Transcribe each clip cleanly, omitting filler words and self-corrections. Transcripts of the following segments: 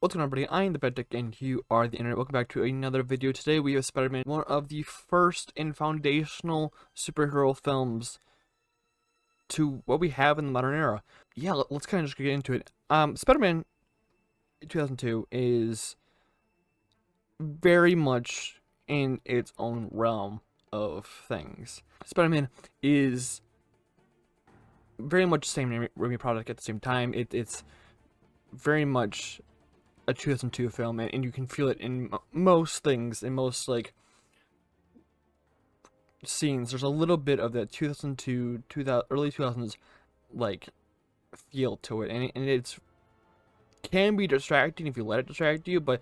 What's going on, everybody? I am the Bedtick, and you are the internet. Welcome back to another video. Today we have Spider-Man, one of the first and foundational superhero films to what we have in the modern era. Yeah, let's kind of just get into it. Spider-Man 2002 is very much in its own realm of things. Spider-Man is very much the same Raimi product at the same time. It's very much a 2002 film, and you can feel it in most things, in most like scenes. There's a little bit of that 2002, 2000, early 2000s like feel to it, and it's can be distracting if you let it distract you. But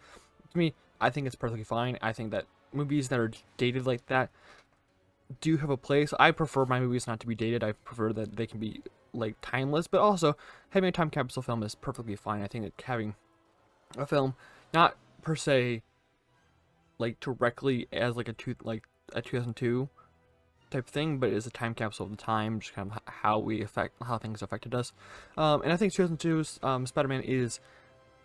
to me, I think it's perfectly fine. I think that movies that are dated like that do have a place. I prefer my movies not to be dated. I prefer that they can be like timeless, but also having a time capsule film is perfectly fine. I think that having a film, not per se like directly as like a 2002 type thing, but as a time capsule of the time, just kind of how things affected us. And I think 2002's Spider-Man is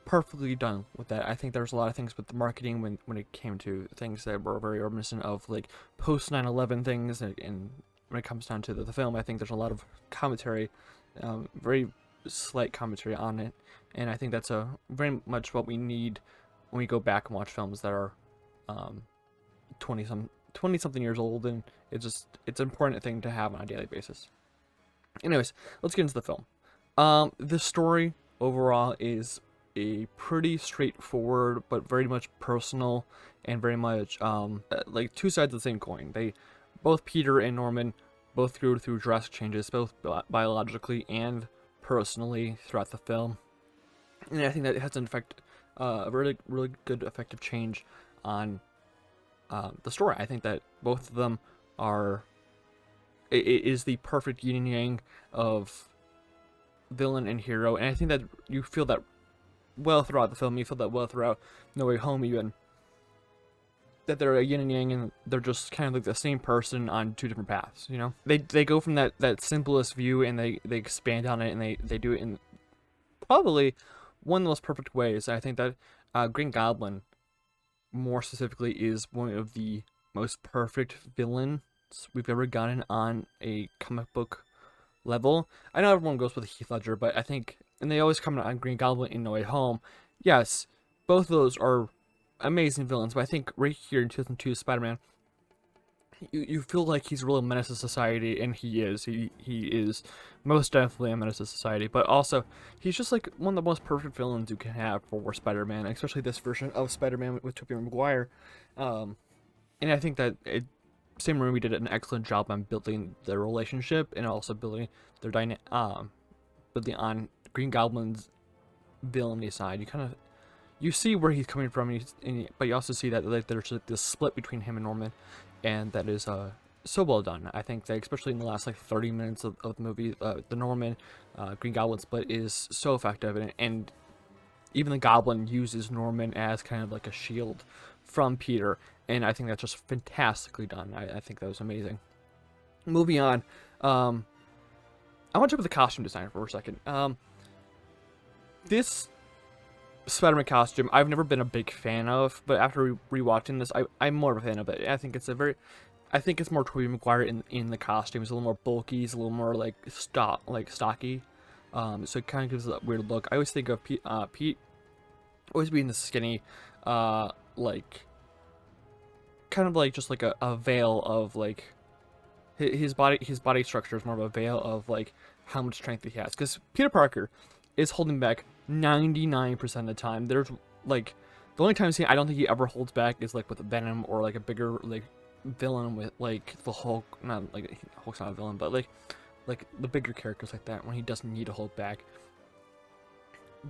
perfectly done with that. I think there's a lot of things with the marketing when it came to things that were very reminiscent of like post 9/11 things, and when it comes down to the film, I think there's a lot of commentary, very slight commentary on it, and I think that's a very much what we need when we go back and watch films that are 20 something years old, and it's an important thing to have on a daily basis. Anyways, let's get into the film. The story overall is a pretty straightforward but very much personal and very much like two sides of the same coin. They both Peter and Norman both go through drastic changes, both biologically and personally throughout the film, and I think that it has an effect, a really good effective change on the story. I think that both of them are it is the perfect yin and yang of villain and hero, and I think that you feel that well throughout the film. You feel that well throughout No Way Home, even that they're a yin and yang, and they're just kind of like the same person on two different paths. You know, they go from that simplest view, and they expand on it, and they do it in probably one of the most perfect ways. I think that Green Goblin, more specifically, is one of the most perfect villains we've ever gotten on a comic book level. I know everyone goes with Heath Ledger, but I think, and they always comment on Green Goblin in No Way Home. Yes, both of those are amazing villains, but I think right here in 2002 Spider-Man, you feel like he's really a menace to society, and he is. He is most definitely a menace to society, but also he's just like one of the most perfect villains you can have for Spider-Man, especially this version of Spider-Man with Tobey Maguire. And I think that Sam Raimi did an excellent job on building their relationship, and also building their building on Green Goblin's villainy side. You see where he's coming from, but you also see that like there's this split between him and Norman, and that is so well done. I think that especially in the last like 30 minutes of the movie, the Norman Green Goblin split is so effective, and even the Goblin uses Norman as kind of like a shield from Peter, and I think that's just fantastically done. I think that was amazing. Moving on, I want to jump to the costume design for a second. This Spider-Man costume I've never been a big fan of, but after rewatching this, I'm more of a fan of it. I think it's more Tobey Maguire in the costume. It's a little more bulky. It's a little more like stocky. So it kind of gives that weird look. I always think of Pete always being the skinny, like kind of like just like a veil of like his body structure is more of a veil of like how much strength he has. Because Peter Parker is holding back 99% of the time. There's like the only time I don't think he ever holds back is like with Venom, or like a bigger like villain with like the Hulk. Not like Hulk's not a villain, but like the bigger characters like that, when he doesn't need to hold back.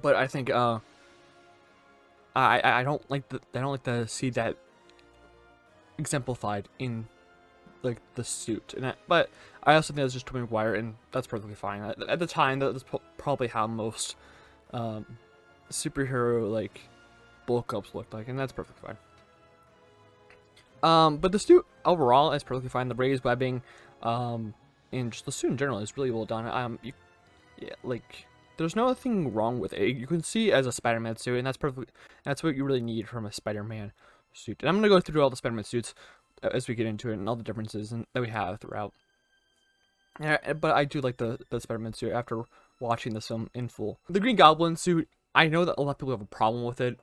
But I think I don't like to see that exemplified in like the suit, but I also think that's just Tobey Maguire, and that's perfectly fine. At the time, that's probably how most superhero like bulk ups looked like, and that's perfectly fine. But the suit overall is perfectly fine. The raised webbing, and just the suit in general is really well done. Yeah, like there's nothing wrong with it. You can see it as a Spider-Man suit, and that's perfect. That's what you really need from a Spider-Man suit. And I'm gonna go through all the Spider-Man suits as we get into it and all the differences that we have throughout. Yeah, but I do like the Spider-Man suit after watching this film in full. The Green Goblin suit, I know that a lot of people have a problem with it.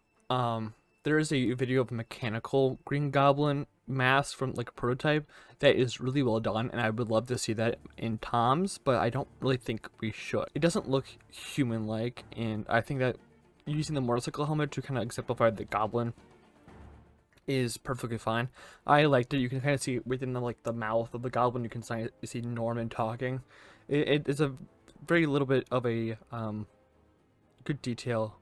There is a video of a mechanical Green Goblin mask from like a prototype that is really well done, and I would love to see that in Tom's, but I don't really think we should. It doesn't look human-like, and I think that using the motorcycle helmet to kind of exemplify the Goblin is perfectly fine. I liked it. You can kind of see within the mouth of the Goblin, you can see Norman talking. It is a very little bit of a good detail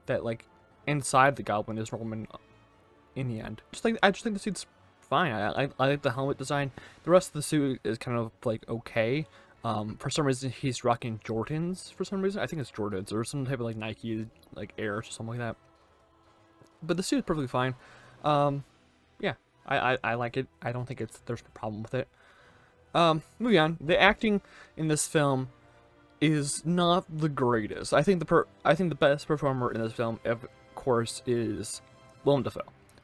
that like inside the Goblin is Norman in the end. I just think the suit's fine. I like the helmet design. The rest of the suit is kind of like okay. For some reason he's rocking Jordans for some reason. I think it's Jordans or some type of like Nike like Airs or something like that. But the suit is perfectly fine. Yeah, I like it. I don't think there's a problem with it. Moving on. The acting in this film is not the greatest. I think the best performer in this film, of course, is Willem Dafoe.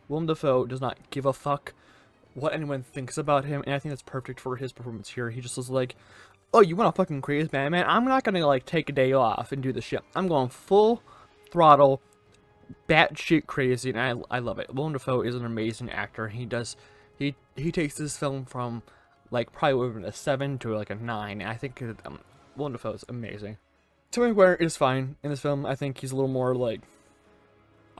Willem Dafoe does not give a fuck what anyone thinks about him, and I think that's perfect for his performance here. He just was like, oh, you want to fucking crazy man? I'm not gonna like take a day off and do this shit. I'm going full throttle, batshit crazy, and I love it. Willem Dafoe is an amazing actor. He takes this film from like probably over a 7 to like a 9. And I think Willem Dafoe is amazing. Tobey Maguire is fine in this film. I think he's a little more like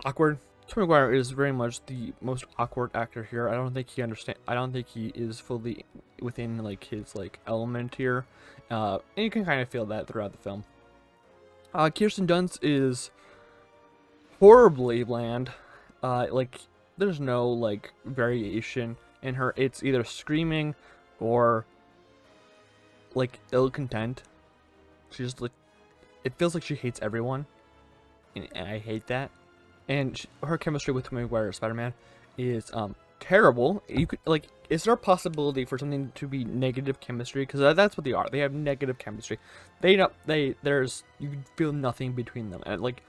awkward. Tobey Maguire is very much the most awkward actor here. I don't think he is fully within like his like element here, and you can kind of feel that throughout the film. Kirsten Dunst is horribly bland. Like there's no like variation in her. It's either screaming or like ill content. She's like, it feels like she hates everyone, and I hate that. And her chemistry with Tobey Maguire Spider-Man is terrible. You could like, is there a possibility for something to be negative chemistry? Because that's what they are. They have negative chemistry. There's you feel nothing between them, and like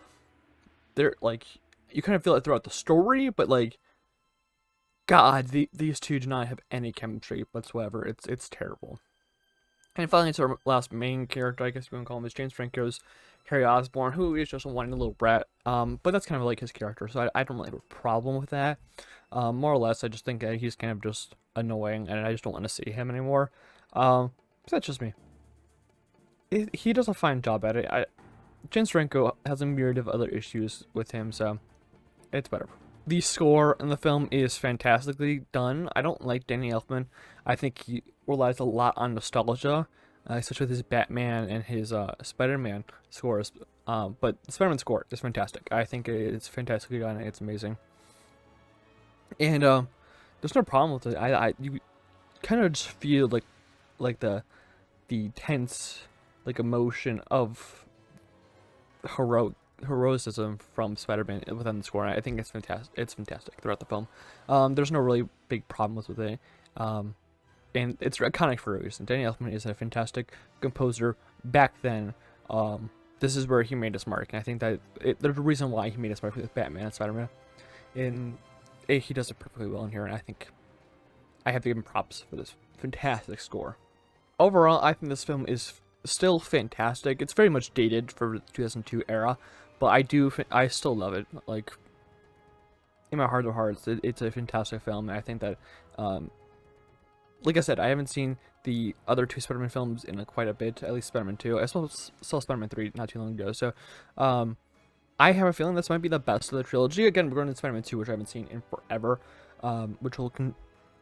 they're like you kind of feel it throughout the story, but like, God, these two do not have any chemistry whatsoever. It's terrible. And finally, to our last main character, I guess you want to call him, is James Franco's Harry Osborn, who is just a whiny little brat. But that's kind of like his character, so I don't really have a problem with that. More or less, I just think that he's kind of just annoying, and I just don't want to see him anymore. So that's just me. He does a fine job at it. James Franco has a myriad of other issues with him, so it's better. The score in the film is fantastically done. I don't like Danny Elfman. I think he relies a lot on nostalgia, especially with his Batman and his Spider-Man scores. But the Spider-Man score is fantastic. I think it's fantastically done. It's amazing. And there's no problem with it. You kind of just feel like the tense like emotion of heroism from Spider-Man within the score. And I think it's fantastic. It's fantastic throughout the film. There's no really big problems with it. And it's iconic for a reason. Danny Elfman is a fantastic composer back then. This is where he made his mark, and I think that there's a reason why he made his mark with Batman and Spider-Man. And he does it perfectly well in here, and I think I have to give him props for this fantastic score. Overall, I think this film is still fantastic. It's very much dated for the 2002 era, but I still love it. Like, in my heart of hearts, it's a fantastic film, and I think that, like I said, I haven't seen the other two Spider-Man films in quite a bit, at least Spider-Man 2. I saw Spider-Man 3 not too long ago, so I have a feeling this might be the best of the trilogy. Again, we're going to Spider-Man 2, which I haven't seen in forever, which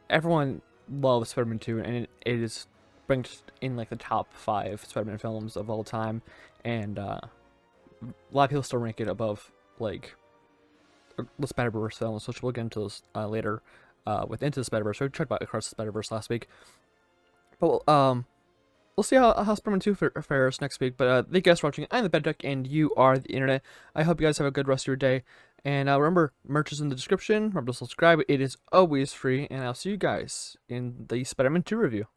everyone loves Spider-Man 2, and it is ranked in like the top 5 Spider-Man films of all time, and a lot of people still rank it above like the Spider-Verse films, which we'll get into this later with Into the Spider-Verse. We talked about Across the Spider-Verse last week, but we'll see how Spider-Man 2 fares next week. But thank you guys for watching. I'm the Bed Duck, and you are the internet. I hope you guys have a good rest of your day, and remember, merch is in the description. Remember to subscribe. It is always free, and I'll see you guys in the Spider-Man 2 review.